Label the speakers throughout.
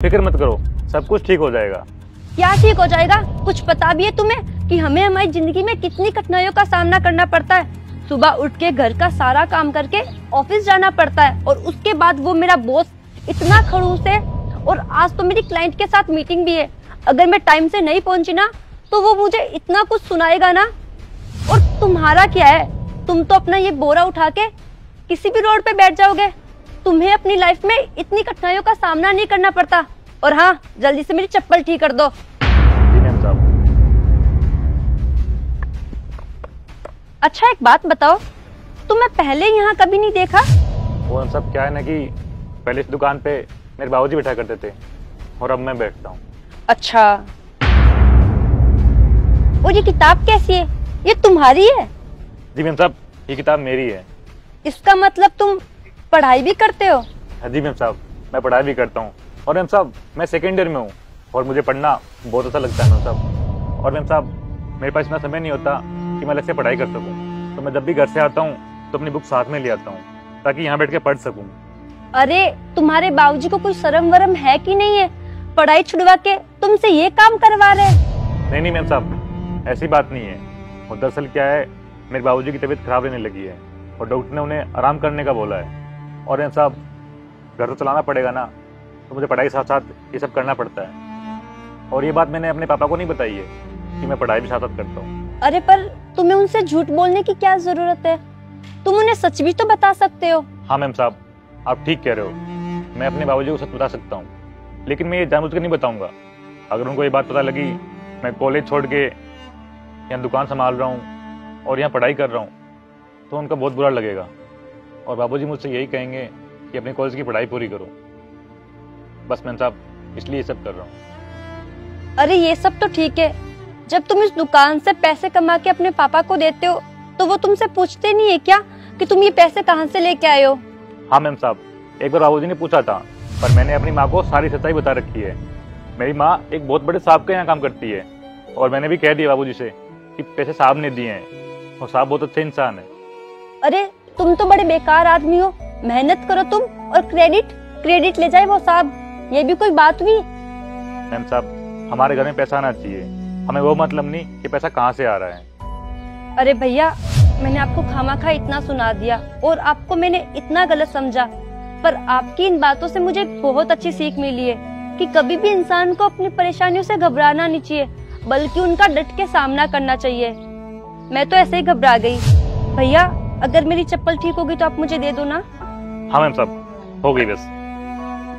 Speaker 1: फिक्र मत करो, सब कुछ ठीक हो जाएगा।
Speaker 2: क्या ठीक हो जाएगा? कुछ पता भी है तुम्हें कि हमें हमारी जिंदगी में कितनी कठिनाइयों का सामना करना पड़ता है। सुबह उठ के घर का सारा काम करके ऑफिस जाना पड़ता है और उसके बाद वो मेरा बॉस इतना खड़ूस है। और आज तो मेरी क्लाइंट के साथ मीटिंग भी है, अगर मैं टाइम से नहीं पहुंची ना तो वो मुझे इतना कुछ सुनाएगा ना। और तुम्हारा क्या है, तुम तो अपना ये बोरा उठा के किसी भी रोड पे बैठ जाओगे। तुम्हें अपनी लाइफ में इतनी कठिनाइयों का सामना नहीं करना पड़ता। और हाँ, जल्दी से मेरी चप्पल ठीक कर दो।
Speaker 1: जी मैम साहब।
Speaker 2: अच्छा एक बात बताओ, तुम्हें पहले यहाँ कभी नहीं देखा?
Speaker 1: वो सब क्या है ना कि पहले इस दुकान पे मेरे बाबूजी बैठा करते थे और अब मैं बैठता हूँ।
Speaker 2: अच्छा, और ये किताब कैसी है? ये तुम्हारी है?
Speaker 1: जी मैम साहब, ये किताब मेरी है।
Speaker 2: इसका मतलब तुम पढ़ाई भी करते हो?
Speaker 1: हाँ जी मैम साहब, मैं पढ़ाई भी करता हूँ। और मैम साहब, मैं सेकेंड ईयर में हूँ और मुझे पढ़ना बहुत अच्छा लगता है मैम साहब। और मैम साहब, मेरे पास इतना समय नहीं होता कि मैं अलग से पढ़ाई कर सकूँ, तो मैं जब भी घर से आता हूँ तो अपनी बुक साथ में ले आता हूँ ताकि यहाँ बैठ के पढ़ सकूँ।
Speaker 2: अरे तुम्हारे बाबूजी को कोई शर्म वरम है कि नहीं है? पढ़ाई छुड़वा के तुमसे ये काम करवा रहे हैं?
Speaker 1: नहीं मैम साहब, ऐसी बात नहीं है। वो दरअसल क्या है, मेरे बाबूजी की तबीयत खराब रहने लगी है और डॉक्टर ने उन्हें आराम करने का बोला है। और मैम साहब, घर तो चलाना पड़ेगा ना, तो मुझे पढ़ाई के साथ साथ ये सब करना पड़ता है। और ये बात मैंने अपने पापा को नहीं बताई है कि मैं पढ़ाई भी साथ साथ करता हूँ।
Speaker 2: अरे पर तुम्हें उनसे झूठ बोलने की क्या जरूरत है? तुम उन्हें सच भी तो बता सकते हो।
Speaker 1: हाँ मैम साहब, आप ठीक कह रहे हो। मैं अपने बाबूजी को सच बता सकता हूँ, लेकिन मैं ये जानबूझ कर नहीं बताऊंगा। अगर उनको ये बात पता लगी मैं कॉलेज छोड़ के यहाँ दुकान संभाल रहा हूँ और यहाँ पढ़ाई कर रहा हूँ तो उनका बहुत बुरा लगेगा और बाबूजी मुझसे यही कहेंगे कि अपने कॉलेज की पढ़ाई पूरी करो। बस मैम साहब, इसलिए ये सब कर रहा हूँ।
Speaker 2: अरे ये सब तो ठीक है, जब तुम इस दुकान से पैसे कमा के अपने पापा को देते हो तो वो तुमसे पूछते नहीं है क्या कि तुम ये पैसे कहाँ से लेके आए हो?
Speaker 1: हाँ मैम साहब, एक बार बाबूजी ने पूछा था, पर मैंने अपनी माँ को सारी सच्चाई बता रखी है। मेरी माँ एक बहुत बड़े साहब के यहाँ काम करती है और मैंने भी कह दिया बाबूजी से कि पैसे साहब ने दिए हैं और साहब बहुत अच्छे इंसान है।
Speaker 2: अरे तुम तो बड़े बेकार आदमी हो, मेहनत करो तुम और क्रेडिट ले जाए वो साहब, ये भी कोई बात हुई?
Speaker 1: मैम साहब, हमारे घर में पैसा आना चाहिए, हमें वो मतलब नहीं कि पैसा कहाँ से आ रहा है।
Speaker 2: अरे भैया, मैंने आपको खामखा इतना सुना दिया और आपको मैंने इतना गलत समझा, पर आपकी इन बातों से मुझे बहुत अच्छी सीख मिली है कि कभी भी इंसान को अपनी परेशानियों से घबराना नहीं चाहिए, बल्कि उनका डट के सामना करना चाहिए। मैं तो ऐसे ही घबरा गई। भैया, अगर मेरी चप्पल ठीक होगी तो आप मुझे दे दो ना?
Speaker 1: हाँ मैम साहब, हो गई बस,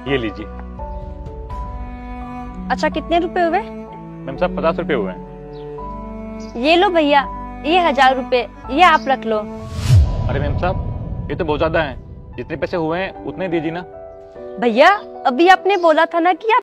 Speaker 1: ये लीजिए।
Speaker 2: अच्छा, कितने रुपए हुए?
Speaker 1: मैम साहब, 50 रुपये हुए हैं।
Speaker 2: ये लो भैया, ये 1000 रुपए, ये आप रख लो।
Speaker 1: अरे मैम साहब, ये तो बहुत ज्यादा है, जितने पैसे हुए हैं उतने दीजिए ना।
Speaker 2: भैया, अभी आपने बोला था ना कि आप